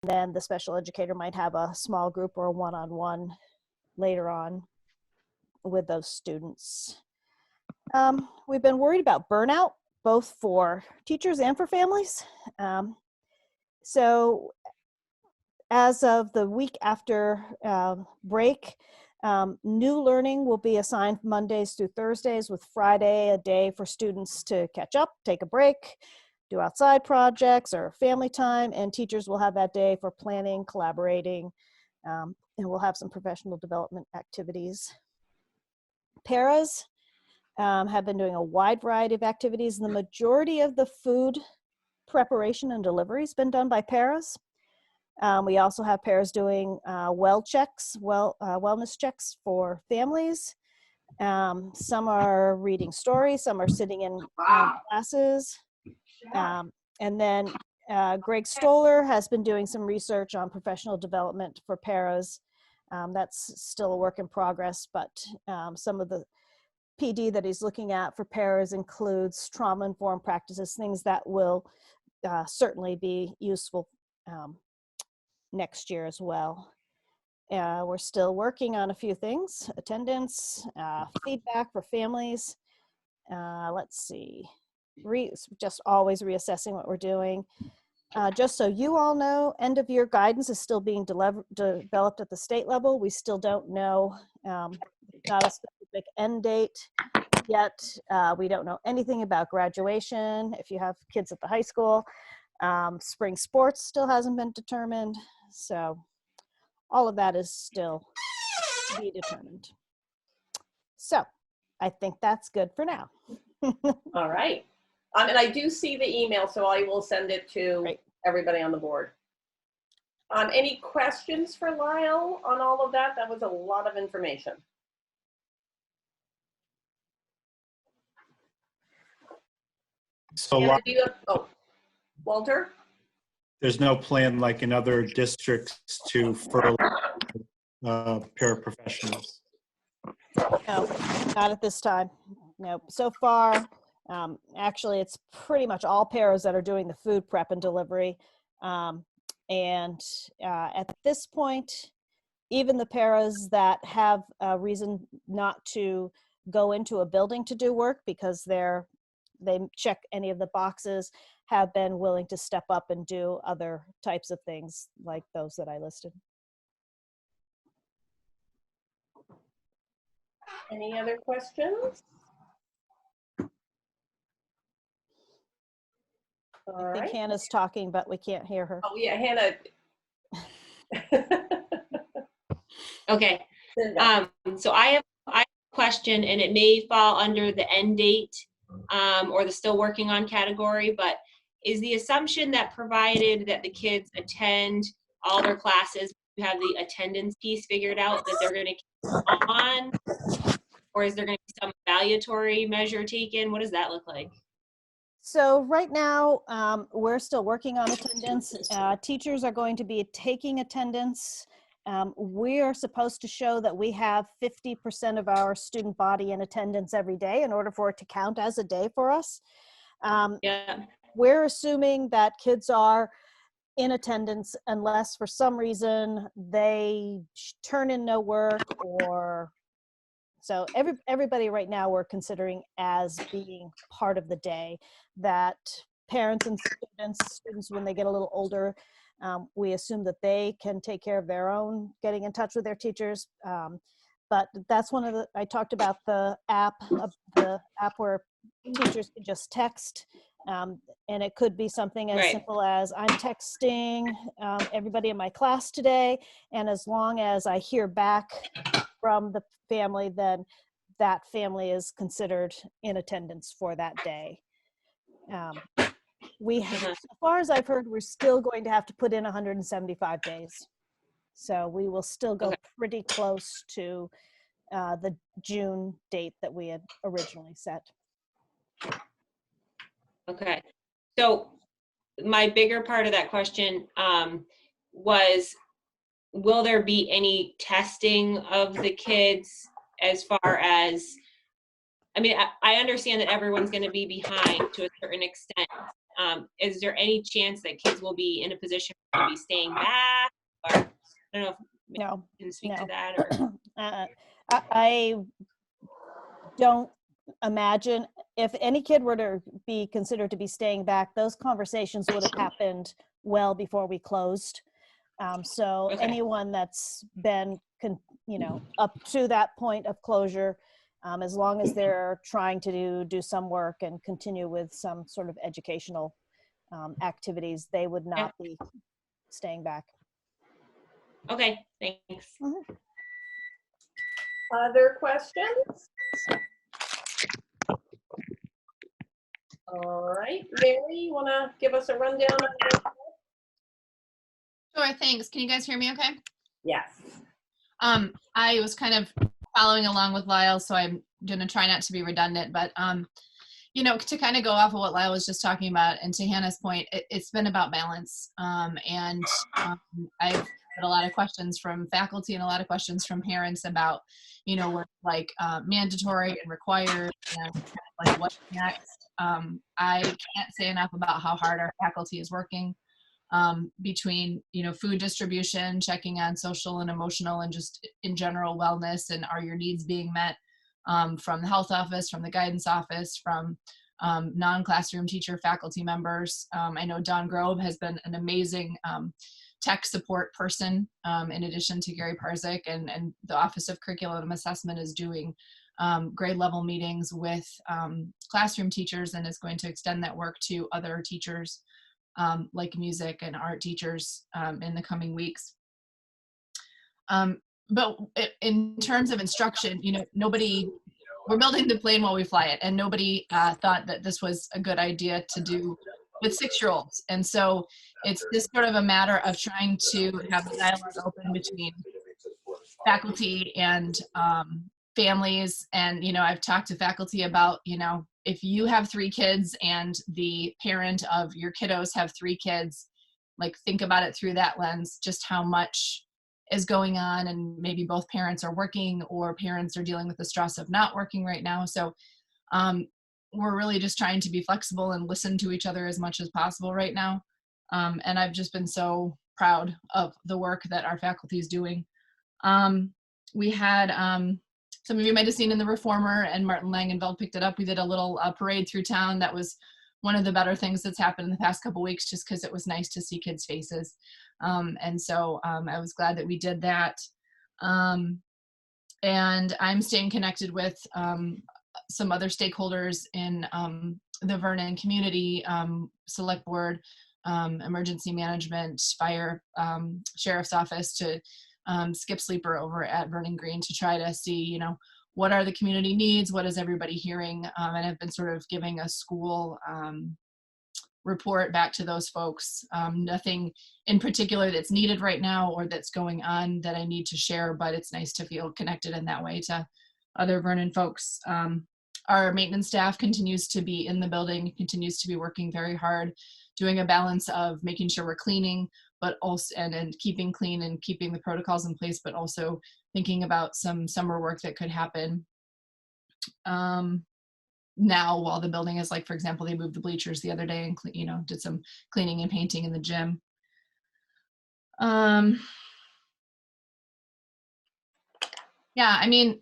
then the special educator might have a small group or a one-on-one later on with those students. We've been worried about burnout, both for teachers and for families. So as of the week after break, new learning will be assigned Mondays through Thursdays, with Friday a day for students to catch up, take a break, do outside projects or family time, and teachers will have that day for planning, collaborating, and we'll have some professional development activities. Paras have been doing a wide variety of activities. The majority of the food preparation and delivery has been done by paras. We also have paras doing wellness checks for families. Some are reading stories, some are sitting in classes. And then Greg Stoller has been doing some research on professional development for paras. That's still a work in progress, but some of the PD that he's looking at for paras includes trauma-informed practices, things that will certainly be useful next year as well. We're still working on a few things: attendance, feedback for families. Let's see, just always reassessing what we're doing. Just so you all know, end of year guidance is still being developed at the state level. We still don't know, not a specific end date yet. We don't know anything about graduation if you have kids at the high school. Spring sports still hasn't been determined. So all of that is still to be determined. So I think that's good for now. All right. And I do see the email, so I will send it to everybody on the board. Any questions for Lyle on all of that? That was a lot of information. So Walter? There's no plan like in other districts to furlough paraprofessionals? No, not at this time. No, so far, actually, it's pretty much all paras that are doing the food prep and delivery. And at this point, even the paras that have a reason not to go into a building to do work because they check any of the boxes, have been willing to step up and do other types of things like those that I listed. Any other questions? I think Hannah's talking, but we can't hear her. Oh yeah, Hannah. Okay. So I have a question, and it may fall under the end date or the still working on category, but is the assumption that provided that the kids attend all their classes, you have the attendance piece figured out, that they're going to keep on, or is there going to be some evaluatory measure taken? What does that look like? So right now, we're still working on attendance. Teachers are going to be taking attendance. We are supposed to show that we have 50% of our student body in attendance every day in order for it to count as a day for us. Yeah. We're assuming that kids are in attendance unless for some reason they turn in no work, or so everybody right now we're considering as being part of the day. That parents and students when they get a little older, we assume that they can take care of their own getting in touch with their teachers. But that's one of the, I talked about the app where teachers can just text. And it could be something as simple as, I'm texting everybody in my class today, and as long as I hear back from the family, then that family is considered in attendance for that day. We have, as far as I've heard, we're still going to have to put in 175 days. So we will still go pretty close to the June date that we had originally set. Okay. So my bigger part of that question was, will there be any testing of the kids as far as, I mean, I understand that everyone's going to be behind to a certain extent, Is there any chance that kids will be in a position to be staying back? Or, I don't know if No, you can speak no. to that. Or I don't imagine if any kid were to be considered to be staying back, those conversations would have happened well before we closed. So Okay. anyone that's been, up to that point of closure, as long as they're trying to do some work and continue with some sort of educational activities, they would not be staying back. Okay, thanks. Other questions? All right, Mary, you want to give us a rundown of the... Sure, thanks. Can you guys hear me okay? Yes. I was kind of following along with Lyle, so I'm going to try not to be redundant, but to kind of go off of what Lyle was just talking about, and to Hannah's point, it's been about balance. I've had a lot of questions from faculty and a lot of questions from parents about, what's like mandatory and required and like what's next. I can't say enough about how hard our faculty is working between, food distribution, checking on social and emotional and just in general wellness, and are your needs being met from the health office, from the guidance office, from non-classroom teacher faculty members. I know Dawn Grove has been an amazing tech support person in addition to Gary Parzik, and the Office of Curriculum Assessment is doing grade level meetings with classroom teachers and is going to extend that work to other teachers like music and art teachers in the coming weeks. But in terms of instruction, we're building the plane while we fly it, and nobody thought that this was a good idea to do with 6-year-olds. And so it's just sort of a matter of trying to have the dialogue open between faculty and families. And, I've talked to faculty about, if you have 3 kids and the parent of your kiddos have 3 kids, like think about it through that lens, just how much is going on, and maybe both parents are working or parents are dealing with the stress of not working right now. So we're really just trying to be flexible and listen to each other as much as possible right now. And I've just been so proud of the work that our faculty is doing. We had, some of you might have seen in the Reformer, and Martin Langenfeld picked it up. We did a little parade through town. That was one of the better things that's happened in the past couple weeks, just because it was nice to see kids' faces. And so I was glad that we did that. And I'm staying connected with some other stakeholders in the Vernon community, select board, emergency management, fire, sheriff's office, to skip sleeper over at Vernon Green to try to see, what are the community needs, what is everybody hearing, and I've been sort of giving a school report back to those folks. Nothing in particular that's needed right now or that's going on that I need to share, but it's nice to feel connected in that way to other Vernon folks. Our maintenance staff continues to be in the building, continues to be working very hard, doing a balance of making sure we're cleaning, but also and keeping clean and keeping the protocols in place, but also thinking about some summer work that could happen now while the building is, like, for example, they moved the bleachers the other day and did some cleaning and painting in the gym. Yeah, I mean,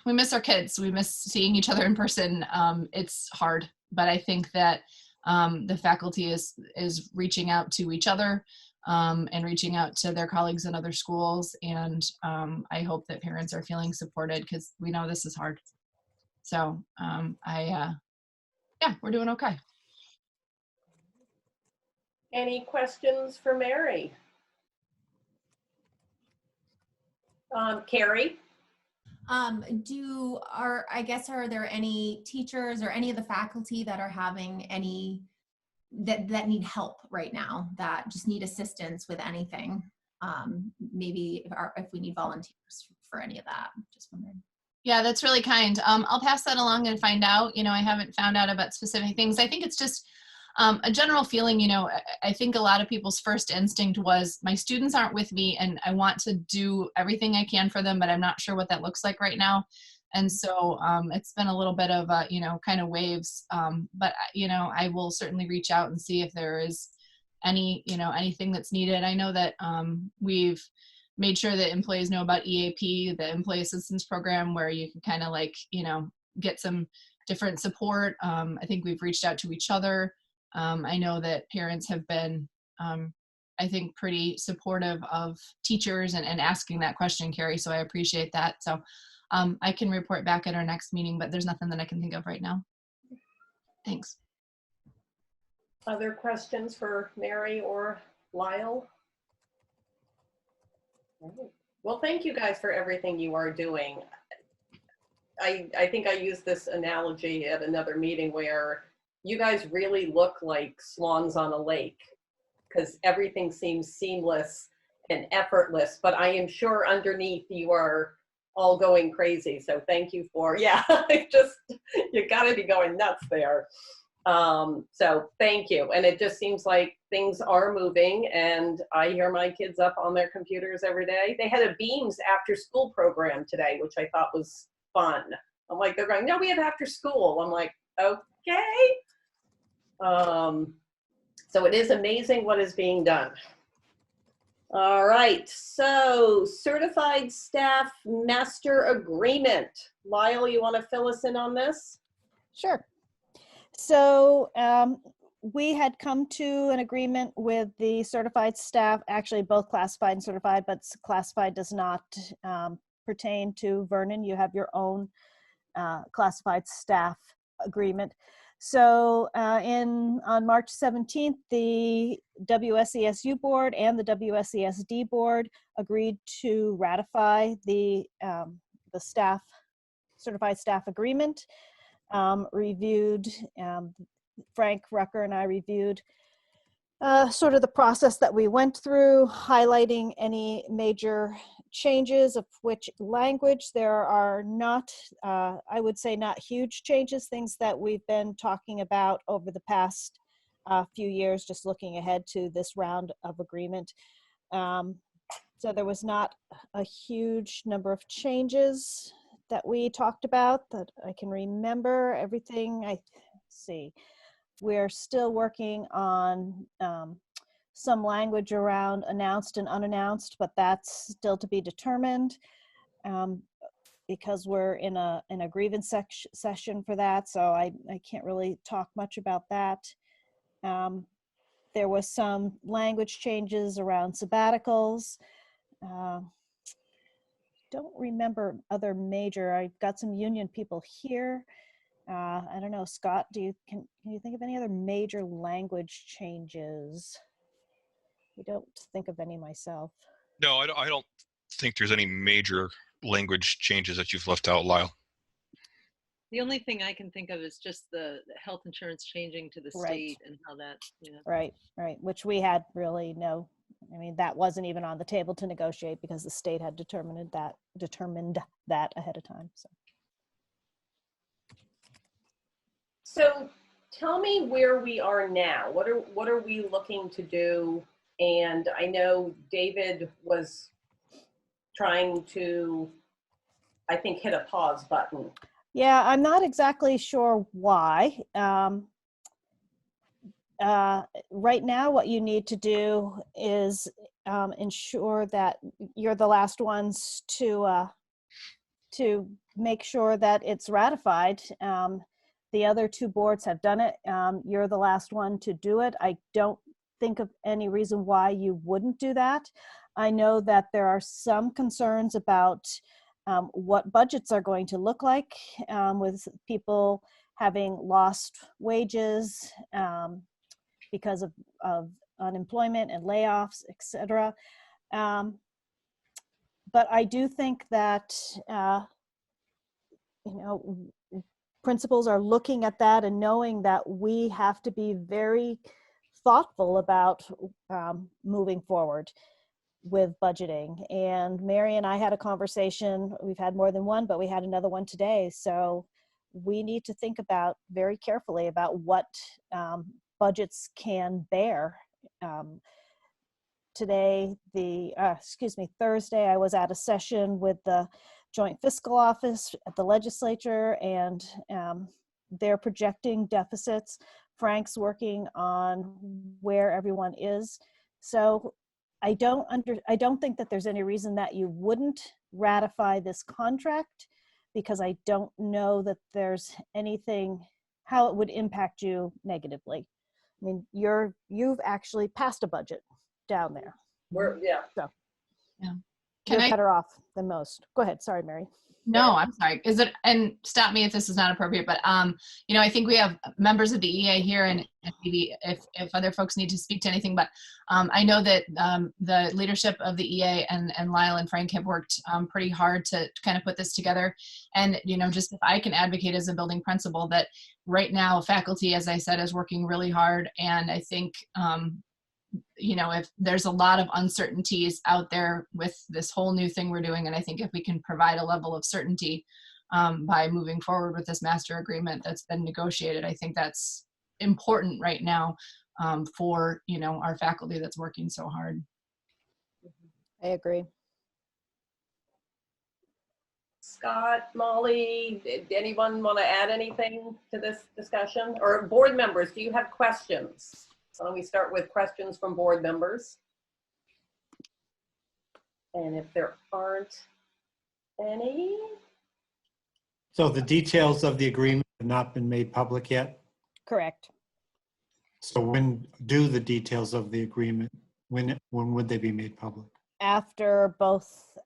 we miss our kids. We miss seeing each other in person. It's hard, but I think that the faculty is reaching out to each other and reaching out to their colleagues in other schools. And I hope that parents are feeling supported, because we know this is hard. So yeah, we're doing okay. Any questions for Mary? Carrie? Are there any teachers or any of the faculty that are having any that need help right now, that just need assistance with anything? Maybe if we need volunteers for any of that, just wondering. Yeah, that's really kind. I'll pass that along and find out. I haven't found out about specific things. I think it's just a general feeling. I think a lot of people's first instinct was, my students aren't with me and I want to do everything I can for them, but I'm not sure what that looks like right now. And so it's been a little bit of a, kind of waves. But, I will certainly reach out and see if there is anything that's needed. I know that we've made sure that employees know about EAP, the Employee Assistance Program, where you can kind of get some different support. I think we've reached out to each other. I know that parents have been, I think, pretty supportive of teachers and asking that question, Carrie. So I appreciate that. So I can report back at our next meeting, but there's nothing that I can think of right now. Thanks. Other questions for Mary or Lyle? Well, thank you guys for everything you are doing. I think I used this analogy at another meeting where you guys really look like swans on a lake because everything seems seamless and effortless, but I am sure underneath you are all going crazy. So thank you for, you gotta be going nuts there. So thank you. And it just seems like things are moving, and I hear my kids up on their computers every day. They had a Beams after school program today, which I thought was fun. I'm like, they're going, no, we have after school. I'm like, okay. So it is amazing what is being done. All right, so certified staff master agreement. Lyle, you want to fill us in on this? Sure. So we had come to an agreement with the certified staff, actually both classified and certified, but classified does not pertain to Vernon. You have your own classified staff agreement. So on March 17th, the WSESU board and the WSESD board agreed to ratify the staff certified staff agreement. Reviewed, Frank Rucker and I reviewed sort of the process that we went through, highlighting any major changes, of which language there are not, I would say not huge changes, things that we've been talking about over the past few years, just looking ahead to this round of agreement. So there was not a huge number of changes that we talked about that I can remember. Everything, let's see, we're still working on some language around announced and unannounced, but that's still to be determined because we're in a grievance session for that, so I can't really talk much about that. There was some language changes around sabbaticals. Don't remember other major. I've got some union people here. I don't know, Scott, can you think of any other major language changes? I don't think of any myself. No, I don't think there's any major language changes that you've left out, Lyle. The only thing I can think of is just the health insurance changing to the state and how that, Right, which we had really that wasn't even on the table to negotiate because the state had determined that ahead of time. So tell me where we are now. What are we looking to do? And I know David was trying to, I think, hit a pause button. Yeah, I'm not exactly sure why. Right now, what you need to do is ensure that you're the last ones to make sure that it's ratified. The other two boards have done it. You're the last one to do it. I don't think of any reason why you wouldn't do that. I know that there are some concerns about what budgets are going to look like with people having lost wages because of unemployment and layoffs, etc. But I do think that principals are looking at that and knowing that we have to be very thoughtful about moving forward with budgeting. And Mary and I had a conversation. We've had more than one, but we had another one today. So we need to think about very carefully about what budgets can bear. Thursday, I was at a session with the joint fiscal office at the legislature, and they're projecting deficits. Frank's working on where everyone is. So I don't think that there's any reason that you wouldn't ratify this contract, because I don't know that there's anything, how it would impact you negatively. I mean, you've actually passed a budget down there. Yeah. So Yeah. you're better off than most. Go ahead. Sorry, Mary. No, I'm sorry. Is it, and stop me if this is not appropriate, but you know, I think we have members of the EA here, and maybe if other folks need to speak to anything, but I know that the leadership of the EA and Lyle and Frank have worked pretty hard to kind of put this together. And, you know, just if I can advocate as a building principal, that right now faculty, as I said, is working really hard. And I think, you know, if there's a lot of uncertainties out there with this whole new thing we're doing, and I think if we can provide a level of certainty by moving forward with this master agreement that's been negotiated, I think that's important right now for, you know, our faculty that's working so hard. I agree. Scott, Molly, did anyone want to add anything to this discussion? Or board members, do you have questions? Why don't we start with questions from board members? And if there aren't any. So the details of the agreement have not been made public yet? Correct. So when do the details of the agreement, when would they be made public? After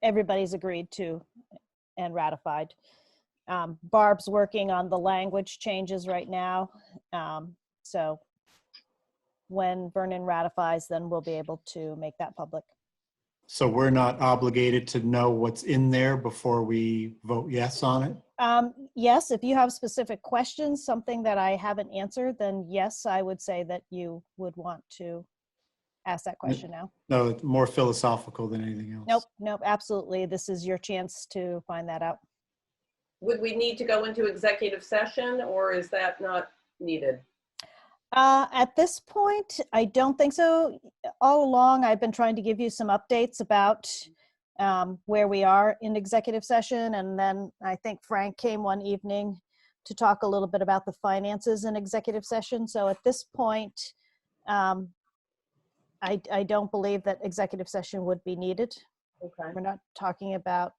everybody's agreed to and ratified. Barb's working on the language changes right now. So when Vernon ratifies, then we'll be able to make that public. So we're not obligated to know what's in there before we vote yes on it? Yes, if you have specific questions, something that I haven't answered, then yes, I would say that you would want to ask that question now. No, it's more philosophical than anything else. Nope, absolutely. This is your chance to find that out. Would we need to go into executive session, or is that not needed? At this point, I don't think so. All along, I've been trying to give you some updates about where we are in executive session. And then I think Frank came one evening to talk a little bit about the finances in executive session. So at this point, I don't believe that executive session would be needed. Okay. We're not talking about,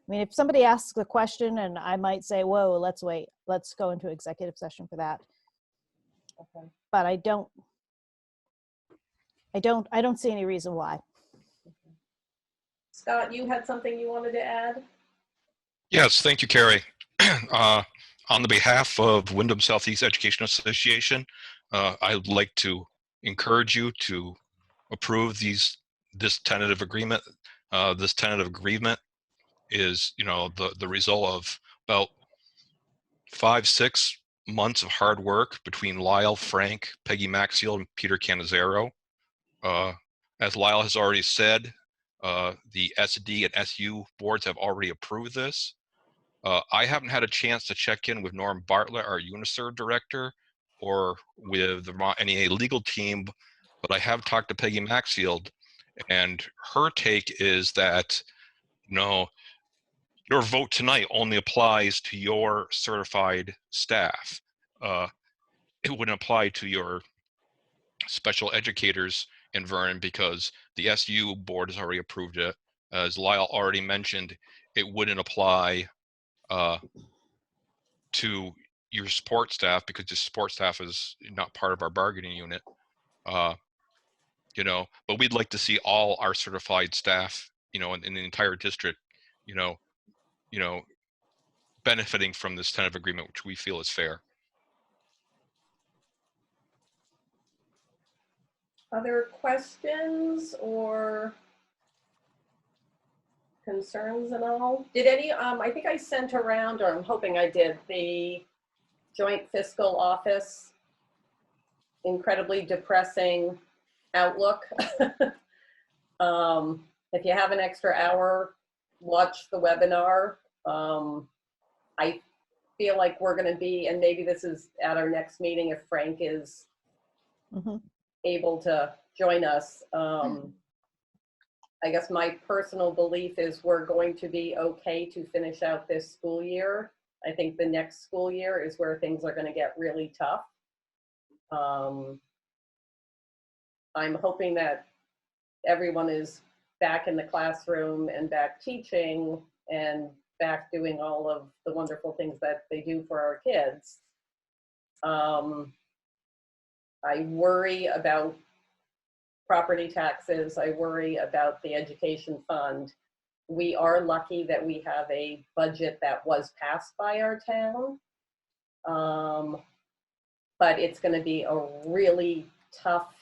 I mean, if somebody asks a question and I might say, whoa, let's wait, let's go into executive session for that. Okay. But I don't see any reason why. Okay. Scott, you had something you wanted to add? Yes, thank you, Carrie. On the behalf of Wyndham Southeast Education Association, I'd like to encourage you to approve this tentative agreement. This tentative agreement is, you know, the result of about 5-6 months of hard work between Lyle, Frank, Peggy Maxiel, and Peter Canizero. As Lyle has already said, the SD and SU boards have already approved this. I haven't had a chance to check in with Norm Bartlett, our UNICERT director, or with the Vermont NEA legal team, but I have talked to Peggy Maxiel, and her take is that, you know, your vote tonight only applies to your certified staff. It wouldn't apply to your special educators in Vernon because the SU board has already approved it. As Lyle already mentioned, it wouldn't apply to your support staff because the support staff is not part of our bargaining unit. You know, but we'd like to see all our certified staff, you know, in the entire district, you know, benefiting from this tentative agreement, which we feel is fair. Other questions or concerns and all? Did any, I think I sent around, or I'm hoping I did, the joint fiscal office incredibly depressing outlook. If you have an extra hour, watch the webinar. I feel like we're going to be, and maybe this is at our next meeting if Frank is able to join us. I guess my personal belief is we're going to be okay to finish out this school year. I think the next school year is where things are going to get really tough. I'm hoping that everyone is back in the classroom and back teaching and back doing all of the wonderful things that they do for our kids. I worry about property taxes. I worry about the education fund. We are lucky that we have a budget that was passed by our town. But it's going to be a really tough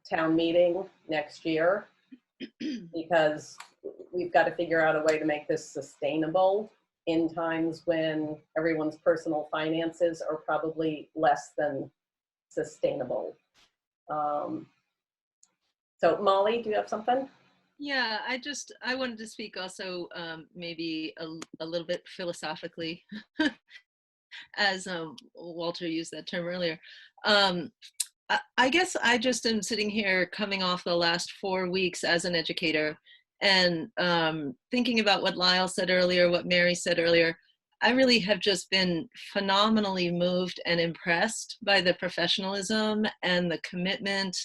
town meeting next year because we've got to figure out a way to make this sustainable in times when everyone's personal finances are probably less than sustainable. So Molly, do you have something? Yeah, I wanted to speak also maybe a little bit philosophically, as Walter used that term earlier. I guess I just am sitting here coming off the last 4 weeks as an educator and thinking about what Lyle said earlier, what Mary said earlier. I really have just been phenomenally moved and impressed by the professionalism and the commitment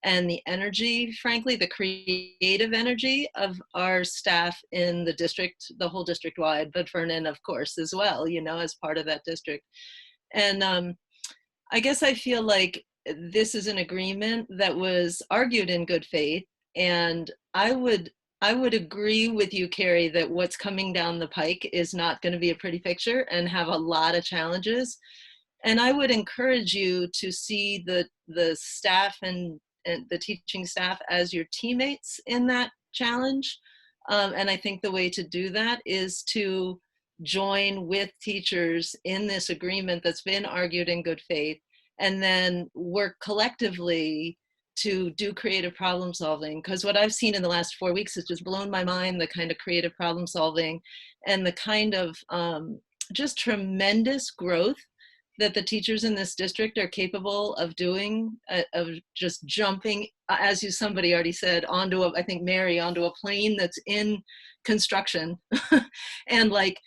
and the energy, frankly, the creative energy of our staff in the district, the whole district wide, but Vernon, of course, as well, you know, as part of that district. And I guess I feel like this is an agreement that was argued in good faith. And I would agree with you, Carrie, that what's coming down the pike is not going to be a pretty picture and have a lot of challenges. And I would encourage you to see the staff and the teaching staff as your teammates in that challenge. And I think the way to do that is to join with teachers in this agreement that's been argued in good faith, and then work collectively to do creative problem solving. Because what I've seen in the last 4 weeks has just blown my mind, the kind of creative problem solving and the kind of just tremendous growth that the teachers in this district are capable of doing, of just jumping, as somebody already said, onto I think Mary, onto a plane that's in construction and like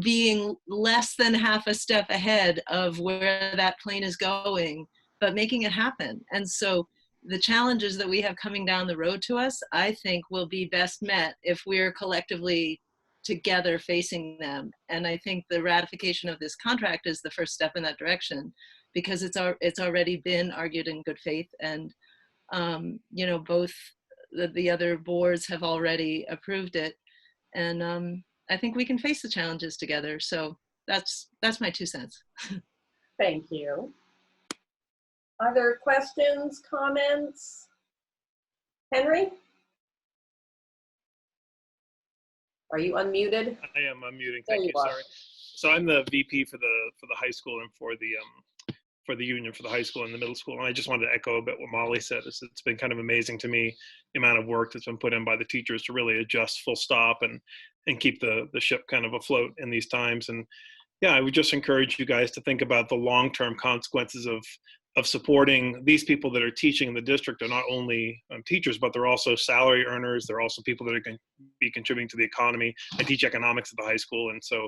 being less than half a step ahead of where that plane is going, but making it happen. And so the challenges that we have coming down the road to us, I think will be best met if we're collectively together facing them. And I think the ratification of this contract is the first step in that direction, because it's already been argued in good faith, and you know, both the other boards have already approved it, and I think we can face the challenges together. So that's my 2 cents. Thank you. Other questions, comments? Henry? Are you unmuted? I am unmuting. Thank you. Sorry. So I'm the VP for the high school and for the union for the high school and the middle school. And I just wanted to echo a bit what Molly said. It's been kind of amazing to me the amount of work that's been put in by the teachers to really adjust full stop and keep the ship kind of afloat in these times. And yeah, I would just encourage you guys to think about the long-term consequences of supporting these people that are teaching in the district. Are not only teachers, but they're also salary earners. They're also people that are going to be contributing to the economy. I teach economics at the high school, and so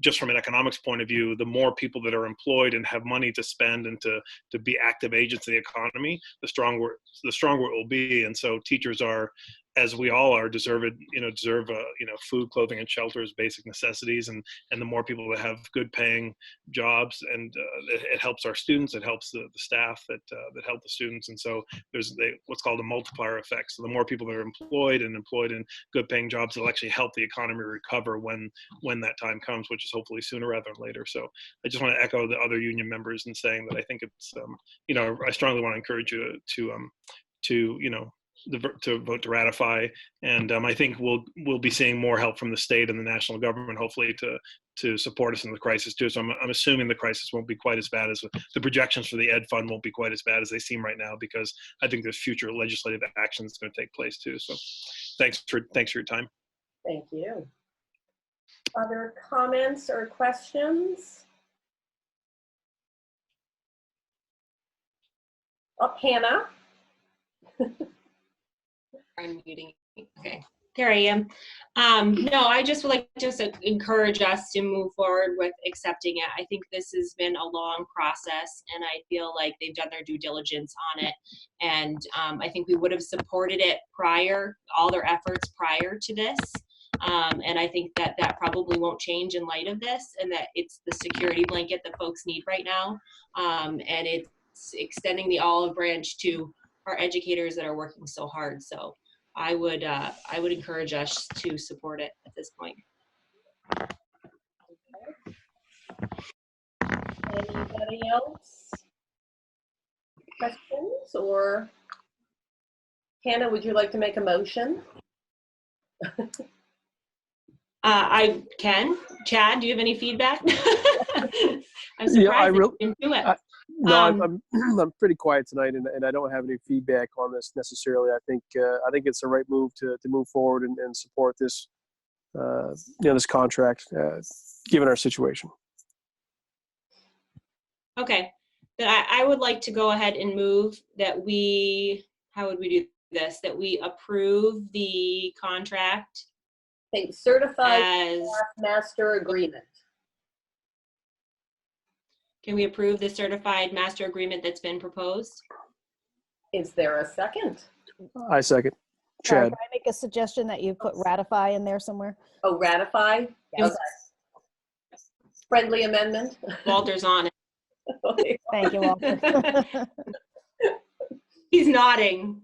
just from an economics point of view, the more people that are employed and have money to spend and to be active agents in the economy, the stronger it will be. And so teachers are, as we all are, deserve food, clothing, and shelter as basic necessities. And the more people that have good paying jobs, and it helps our students, it helps the staff that help the students. And so there's what's called a multiplier effect. So the more people that are employed in good paying jobs, it'll actually help the economy recover when that time comes, which is hopefully sooner rather than later. So I just want to echo the other union members in saying that I think it's, I strongly want to encourage you to vote to ratify, and I think we'll be seeing more help from the state and the national government, hopefully, to support us in the crisis too. So I'm assuming the crisis won't be quite as bad as the projections for the Ed Fund won't be quite as bad as they seem right now, because I think there's future legislative action that's going to take place too. So thanks for your time. Thank you. Other comments or questions? Oh, Hannah. I'm muting Okay, there I am. No, I just would like to encourage us to move forward with accepting it. I think this has been a long process, and I feel like they've done their due diligence on it. And I think we would have supported it all their efforts prior to this. And I think that probably won't change in light of this, and that it's the security blanket that folks need right now. And it's extending the olive branch to our educators that are working so hard. So I would encourage us to support it at this point. Anybody else? Questions? Or Hannah, would you like to make a motion? I can. Chad, do you have any feedback? I'm surprised Yeah, you didn't do it. I'm pretty quiet tonight, and I don't have any feedback on this necessarily. I think it's the right move to move forward and support this this contract given our situation. Okay, then I would like to go ahead and move that how would we do this? That we approve the contract. Certified staff master agreement. Can we approve the certified master agreement that's been proposed? Is there a second? I second. Sorry, Chad. can I make a suggestion that you put ratify in there somewhere? Oh, ratify? Yes. Okay. Friendly amendment? Walter's on it. Thank you, Walter. He's nodding.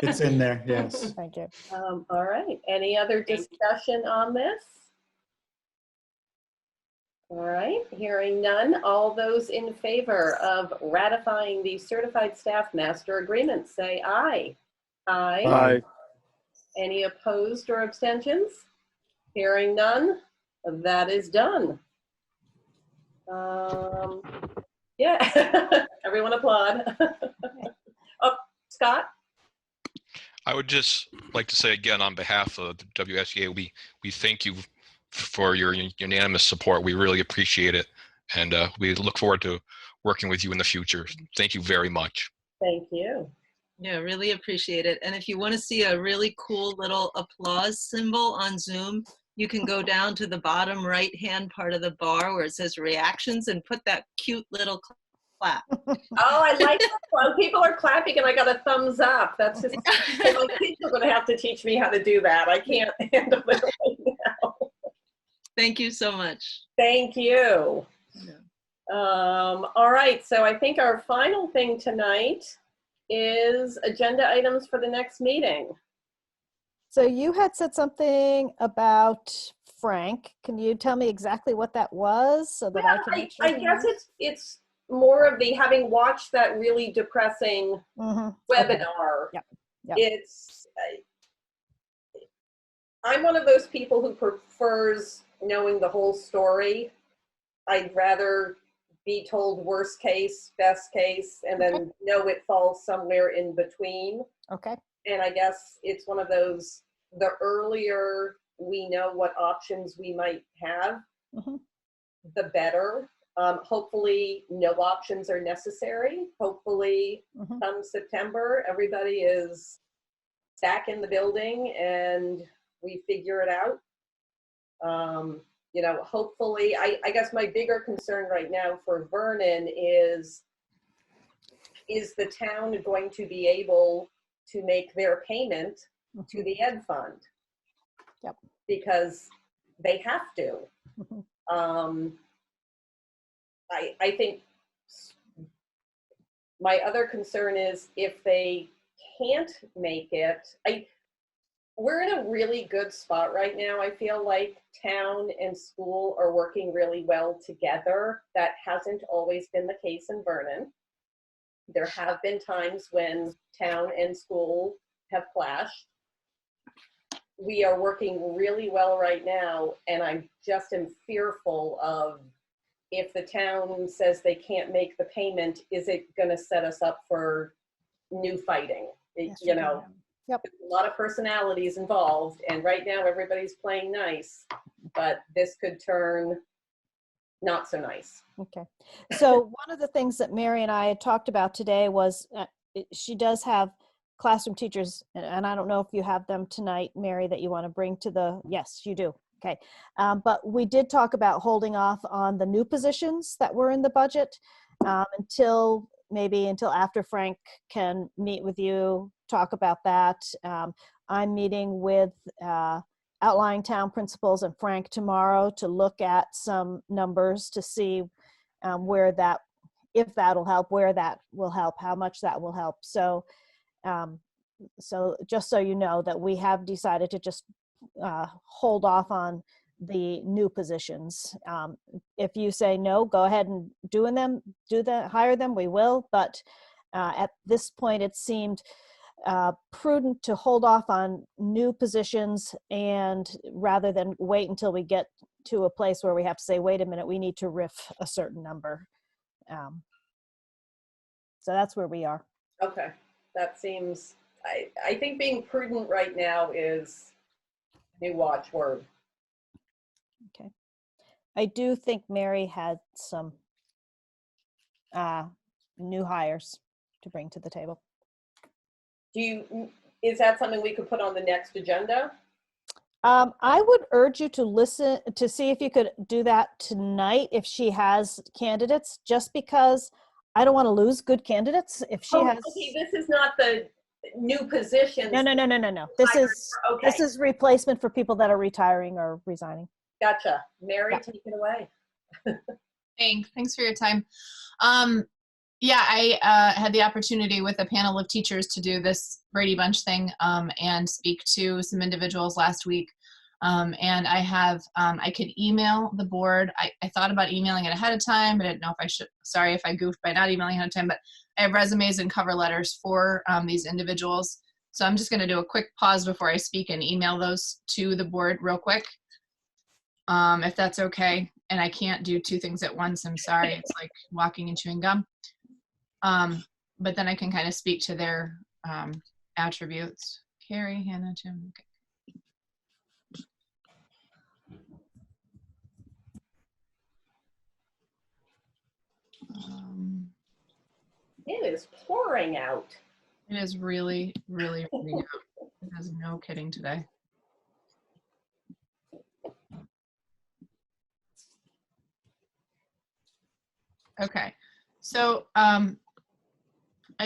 It's in there, yes. Thank you. All right. Any other discussion on this? All right. Hearing none. All those in favor of ratifying the certified staff master agreement, say aye. Aye. Aye. Any opposed or abstentions? Hearing none. That is done. Yeah. Everyone applaud. Oh, Scott? I would just like to say again, on behalf of the WSEA, we thank you for your unanimous support. We really appreciate it. And we look forward to working with you in the future. Thank you very much. Thank you. Yeah, really appreciate it. And if you want to see a really cool little applause symbol on Zoom, you can go down to the bottom right-hand part of the bar where it says reactions and put that cute little clap. Oh, I like that one. People are clapping and I got a thumbs up. That's just, my kids are going to have to teach me how to do that. I can't handle it right now. Thank you so much. Thank you. Yeah. All right, so I think our final thing tonight is agenda items for the next meeting. So you had said something about Frank. Can you tell me exactly what that was so that I can make sure? I guess it's more of the, having watched that really depressing webinar. Okay. Yep. It's, I'm one of those people who prefers knowing the whole story. I'd rather be told worst case, best case, and then know it falls somewhere in between. Okay. And I guess it's one of those, the earlier we know what options we might have, the better. Hopefully no options are necessary. Hopefully come September, everybody is back in the building and we figure it out. You know, hopefully, I guess my bigger concern right now for Vernon is the town going to be able to make their payment to the Ed Fund? Yep. Because they have to. I think my other concern is if they can't make it, we're in a really good spot right now. I feel like town and school are working really well together. That hasn't always been the case in Vernon. There have been times when town and school have clashed. We are working really well right now, and I just am fearful of if the town says they can't make the payment, is it going to set us up for new fighting? You know. Yep. There's a lot of personalities involved, and right now everybody's playing nice, but this could turn not so nice. Okay. So one of the things that Mary and I had talked about today was she does have classroom teachers, and I don't know if you have them tonight, Mary, that you want to bring to the, yes, you do. Okay. But we did talk about holding off on the new positions that were in the budget until after Frank can meet with you, talk about that. I'm meeting with outlying town principals and Frank tomorrow to look at some numbers to see where that, if that'll help, where that will help, how much that will help. So, so just so you know that we have decided to just hold off on the new positions. If you say no, go ahead and hire them, we will. But at this point, it seemed prudent to hold off on new positions, and rather than wait until we get to a place where we have to say, wait a minute, we need to riff a certain number. So that's where we are. Okay, that seems, I think being prudent right now is a watchword. Okay. I do think Mary had some new hires to bring to the table. Is that something we could put on the next agenda? I would urge you to listen to see if you could do that tonight if she has candidates, just because I don't want to lose good candidates. If she has. Okay, this is not the new positions. No. This is replacement for people that are retiring or resigning. Gotcha. Mary, Yeah. take it away. Thanks for your time. Yeah, I had the opportunity with a panel of teachers to do this Brady Bunch thing and speak to some individuals last week. And I have, I could email the board. I thought about emailing it ahead of time, but I didn't know if I should. Sorry if I goofed by not emailing ahead of time, but I have resumes and cover letters for these individuals. So I'm just going to do a quick pause before I speak and email those to the board real quick, if that's okay. And I can't do two things at once. I'm sorry. It's like walking and chewing gum. But then I can kind of speak to their attributes. Carrie, Hannah, Jim. Okay. It is pouring out. It is really, really pouring out. It has no kidding today. Okay, so I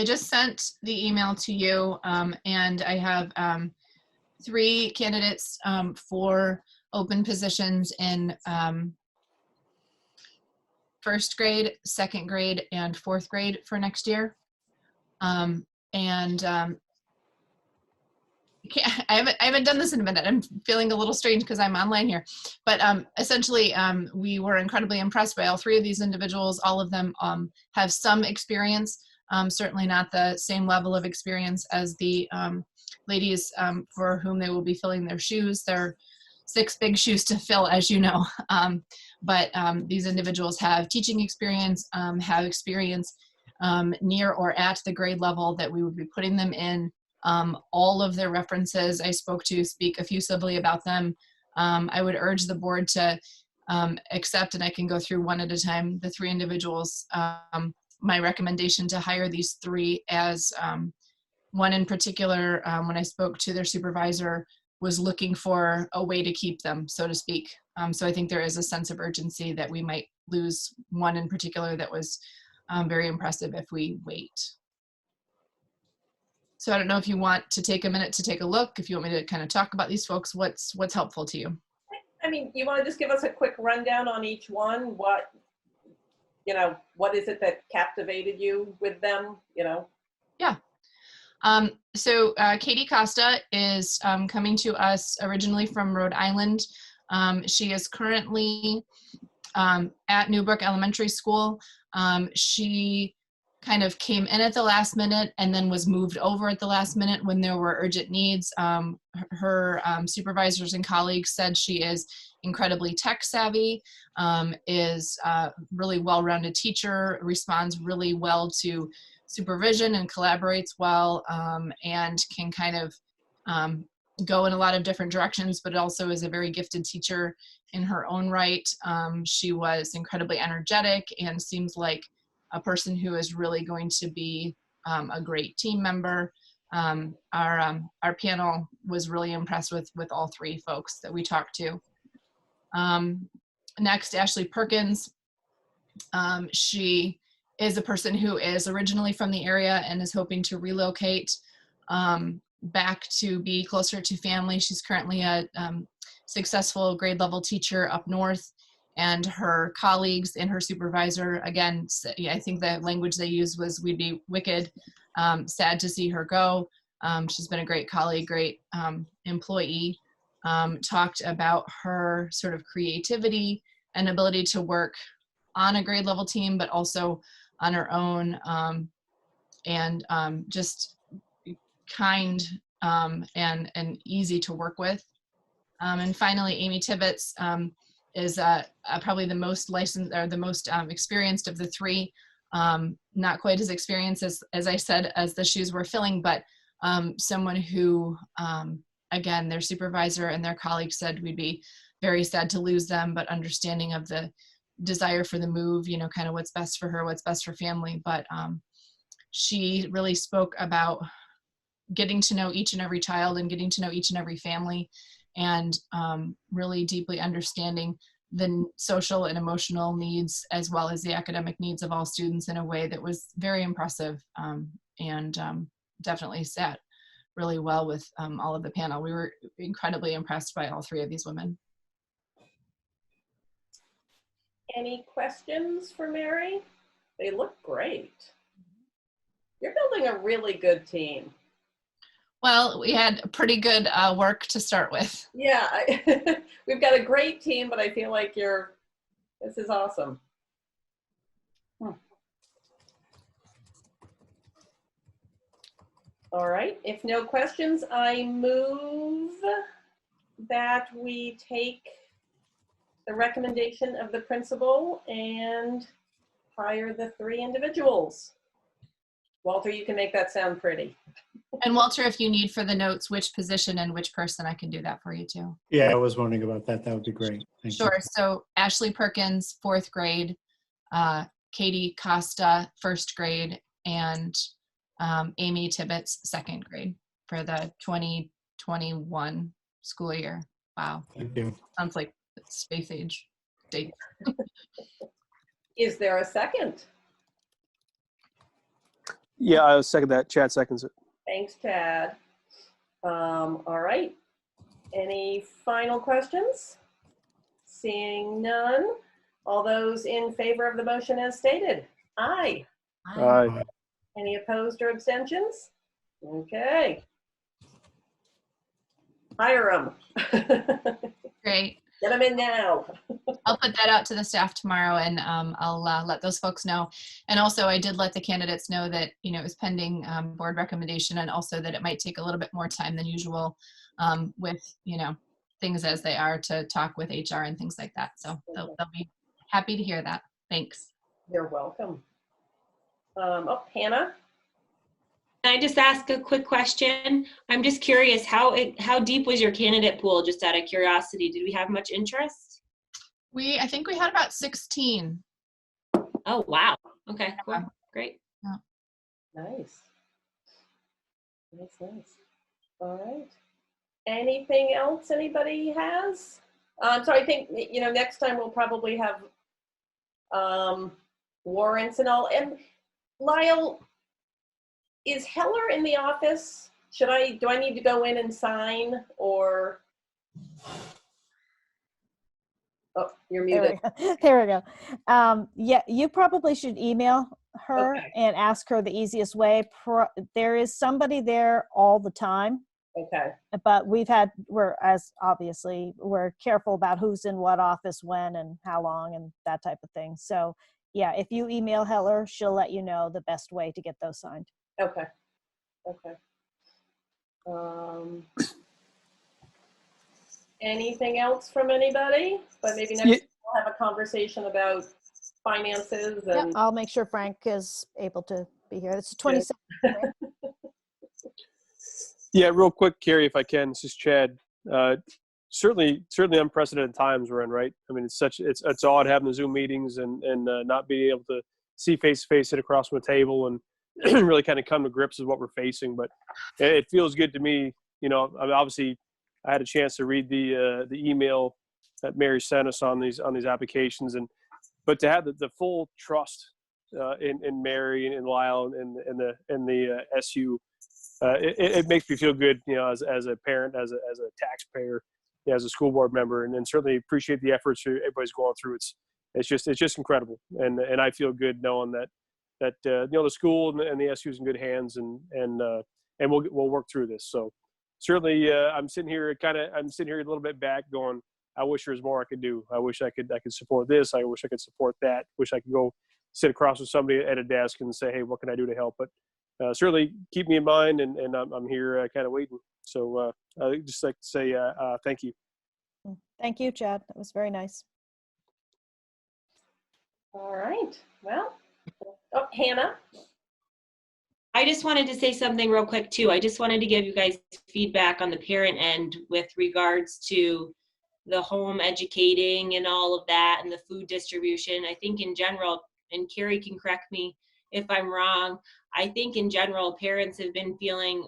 just sent the email to you, and I have 3 candidates for open positions in first grade, second grade, and fourth grade for next year. I haven't done this in a minute. I'm feeling a little strange because I'm online here. But essentially, we were incredibly impressed by all 3 of these individuals. All of them have some experience, certainly not the same level of experience as the ladies for whom they will be filling their shoes. They're 6 big shoes to fill, as you know. But these individuals have teaching experience, have experience near or at the grade level that we would be putting them in. All of their references I spoke to speak effusively about them. I would urge the board to accept, and I can go through one at a time, the 3 individuals. My recommendation to hire these 3 as one in particular, when I spoke to their supervisor, was looking for a way to keep them, so to speak. So I think there is a sense of urgency that we might lose one in particular that was very impressive if we wait. So I don't know if you want to take a minute to take a look, if you want me to kind of talk about these folks, what's helpful to you? I mean, you want to just give us a quick rundown on each one? What is it that captivated you with them, Yeah. So Katie Costa is coming to us originally from Rhode Island. She is currently at Newbrook Elementary School. She kind of came in at the last minute and then was moved over at the last minute when there were urgent needs. Her supervisors and colleagues said she is incredibly tech savvy, is a really well-rounded teacher, responds really well to supervision and collaborates well, and can kind of go in a lot of different directions, but also is a very gifted teacher in her own right. She was incredibly energetic and seems like a person who is really going to be a great team member. our panel was really impressed with all three folks that we talked to. Next, Ashley Perkins. She is a person who is originally from the area and is hoping to relocate back to be closer to family. She's currently a successful grade level teacher up north, and her colleagues and her supervisor, again, I think the language they used was, "We'd be wicked sad to see her go." She's been a great colleague, great employee. Talked about her sort of creativity and ability to work on a grade level team, but also on her own, and just kind and easy to work with. And finally, Amy Tibbets is probably the most licensed or the most experienced of the three. Not quite as experienced as I said, as the shoes were filling, but someone who, again, their supervisor and their colleagues said we'd be very sad to lose them, but understanding of the desire for the move, you know, kind of what's best for her, what's best for family. But she really spoke about getting to know each and every child and getting to know each and every family, and really deeply understanding the social and emotional needs as well as the academic needs of all students in a way that was very impressive, and definitely sat really well with all of the panel. We were incredibly impressed by all three of these women. Any questions for Mary? They look great. You're building a really good team. Well, we had pretty good work to start with. Yeah, we've got a great team, but I feel like this is awesome. All right, if no questions, I move that we take the recommendation of the principal and hire the three individuals. Walter, you can make that sound pretty. And Walter, if you need for the notes which position and which person, I can do that for you too. Yeah, I was wondering about that. That would be great. Thank Sure. you. So Ashley Perkins, 4th grade, Katie Costa, 1st grade, and Amy Tibbets, 2nd grade for the 2021 school year. Wow. Thank you. Sounds like space age date. Is there a second? Yeah, I second that. Chad seconds it. Thanks, Chad. All right. Any final questions? Seeing none. All those in favor of the motion as stated? Aye. Aye. Any opposed or abstentions? Okay. Hire them. Great. Get them in now. I'll put that out to the staff tomorrow, and I'll let those folks know. And also, I did let the candidates know that, you know, it was pending board recommendation, and also that it might take a little bit more time than usual with, you know, things as they are to talk with HR and things like that. So they'll be happy to hear that. Thanks. You're welcome. Oh, Hannah? Can I just ask a quick question? I'm just curious, how deep was your candidate pool, just out of curiosity? Did we have much interest? I think we had about 16. Oh, wow. Okay, cool. Great. Yeah. Nice. Nice. All right. Anything else anybody has? So I think, you know, next time we'll probably have warrants and all. And Lyle, is Heller in the office? Do I need to go in and sign, or? Oh, you're muted. There we go. Yeah, you probably should email her Okay. and ask her the easiest way. There is somebody there all the time, Okay. but we're careful about who's in what office when and how long and that type of thing. So yeah, if you email Heller, she'll let you know the best way to get those signed. Okay. Anything else from anybody? But maybe next week we'll have a conversation about finances Yeah, and. I'll make sure Frank is able to be here. It's 26. Yeah, real quick, Carrie, if I can. This is Chad. Certainly unprecedented times we're in, right? I mean, it's odd having the Zoom meetings and not being able to see face to face, sit across from a table, and really kind of come to grips with what we're facing. But it feels good to me. You know, I mean, obviously, I had a chance to read the email that Mary sent us on these applications, but to have the full trust in Mary and Lyle and the SU, it makes me feel good. You know, as a parent, as a taxpayer, as a school board member, and certainly appreciate the efforts everybody's going through. It's just incredible, and I feel good knowing that you know, the school and the SU is in good hands, and we'll work through this. So certainly, I'm sitting here a little bit back, going, I wish there was more I could do. I wish I could support this. I wish I could support that. Wish I could go sit across with somebody at a desk and say, hey, what can I do to help? But certainly keep me in mind, and I'm here kind of waiting. So I'd just like to say thank you. Thank you, Chad. That was very nice. All right. Well, oh, Hannah. I just wanted to say something real quick too. I just wanted to give you guys feedback on the parent end with regards to the home educating and all of that and the food distribution. I think in general, and Carrie can correct me if I'm wrong, I think in general, parents have been feeling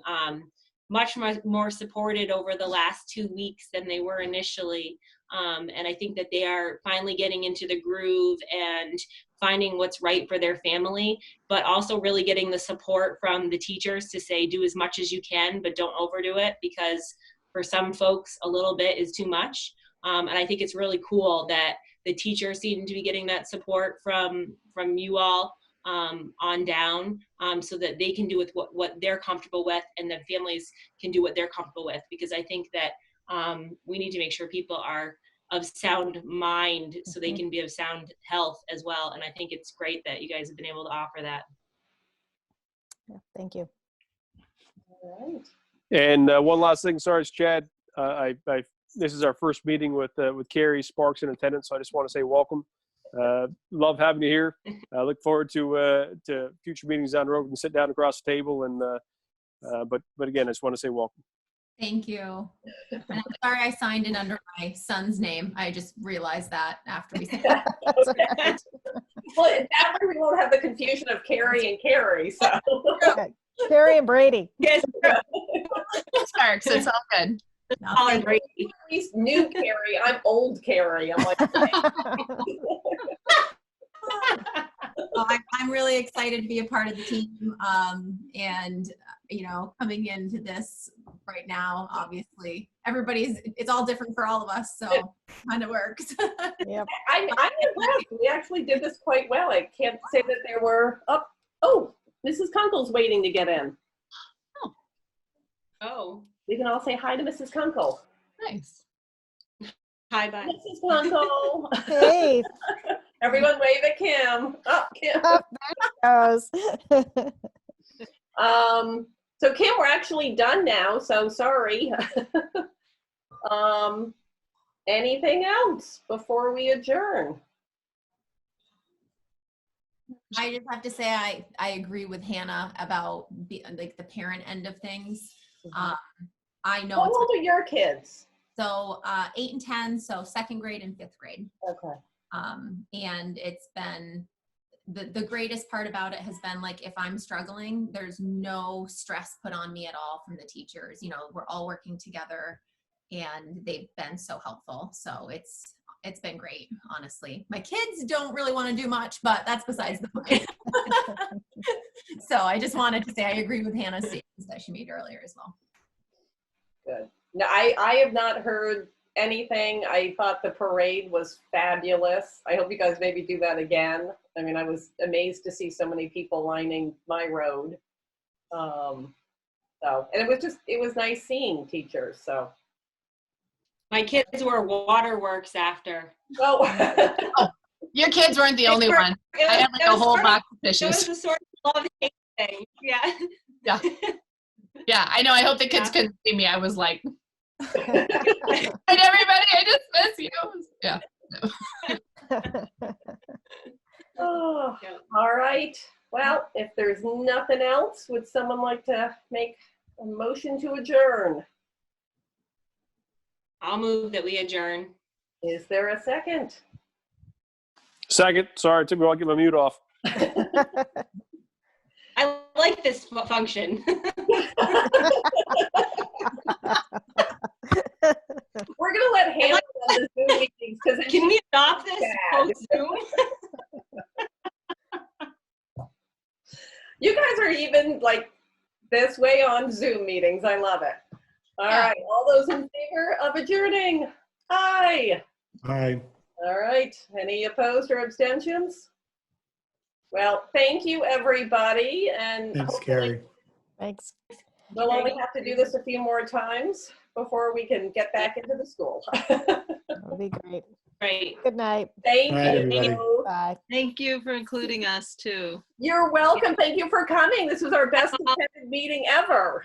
much more supported over the last 2 weeks than they were initially. And I think that they are finally getting into the groove and finding what's right for their family, but also really getting the support from the teachers to say, do as much as you can, but don't overdo it, because for some folks, a little bit is too much. And I think it's really cool that the teachers seem to be getting that support from you all on down, so that they can do with what they're comfortable with, and then families can do what they're comfortable with, because I think that we need to make sure people are of sound mind so they can be of sound health as well. And I think it's great that you guys have been able to offer that. Yeah, thank you. All right. And one last thing, sorry, Chad. This is our first meeting with Carrie Sparks in attendance, so I just want to say welcome. Love having you here. I look forward to future meetings down the road and sit down across the table. And but again, I just want to say welcome. Thank you. And I'm sorry I signed in under my son's name. I just realized that after we said that. Okay. Well, that way we won't have the confusion of Carrie and Carrie. So Carrie and Brady. Yes. Sparks, it's all good. All Brady. At least new Carrie. I'm old Carrie. I'm like, Well, I'm really excited to be a part of the team, and you know, coming into this right now, obviously it's all different for all of us, so it kind of works. Yep. I'm impressed. We actually did this quite well. I can't say that there were. Oh, Mrs. Kunkel's waiting to get in. Oh. We can all say hi to Mrs. Kunkel. Nice. Hi, bye. Mrs. Kunkel. Hey. Everyone wave at Kim. Oh, Kim. Oh, there it goes. So Kim, we're actually done now, so sorry. Anything else before we adjourn? I just have to say I agree with Hannah about like the parent end of things. I know. How old are your kids? So 8 and 10, so 2nd grade and 5th grade. Okay. And it's been the greatest part about it has been, like, if I'm struggling, there's no stress put on me at all from the teachers. You know, we're all working together, and they've been so helpful. So it's been great, honestly. My kids don't really want to do much, but that's besides the point. So I just wanted to say I agree with Hannah's statements that she made earlier as well. Good. No, I have not heard anything. I thought the parade was fabulous. I hope you guys maybe do that again. I mean, I was amazed to see so many people lining my road. And it was nice seeing teachers. So My kids were waterworks after. oh, Your kids weren't the only one. I had like a whole box of It was fishes. a sort of love-hate thing. Yeah. Yeah. Yeah, I know. I hope the kids couldn't see me. I was like, and everybody, I just miss you. Yeah. oh, all right. Well, if there's nothing else, would someone like to make a motion to adjourn? I'll move that we adjourn. Is there a second? Second. Sorry, it took me a while to get my mute off. I love this function. We're gonna let Hannah run the Zoom meetings because Can we adopt this Zoom? You guys are even like this way on Zoom meetings. I love it. All right, all those in favor of adjourning? Aye. Aye. All right, any opposed or abstentions? Well, thank you, everybody. And Thanks, Carrie. Thanks. we'll only have to do this a few more times before we can get back into the school. That'll be great. Great. Good night. Thank Night, you. everybody. Bye. Thank you for including us too. You're welcome. Thank you for coming. This was our best attended meeting ever.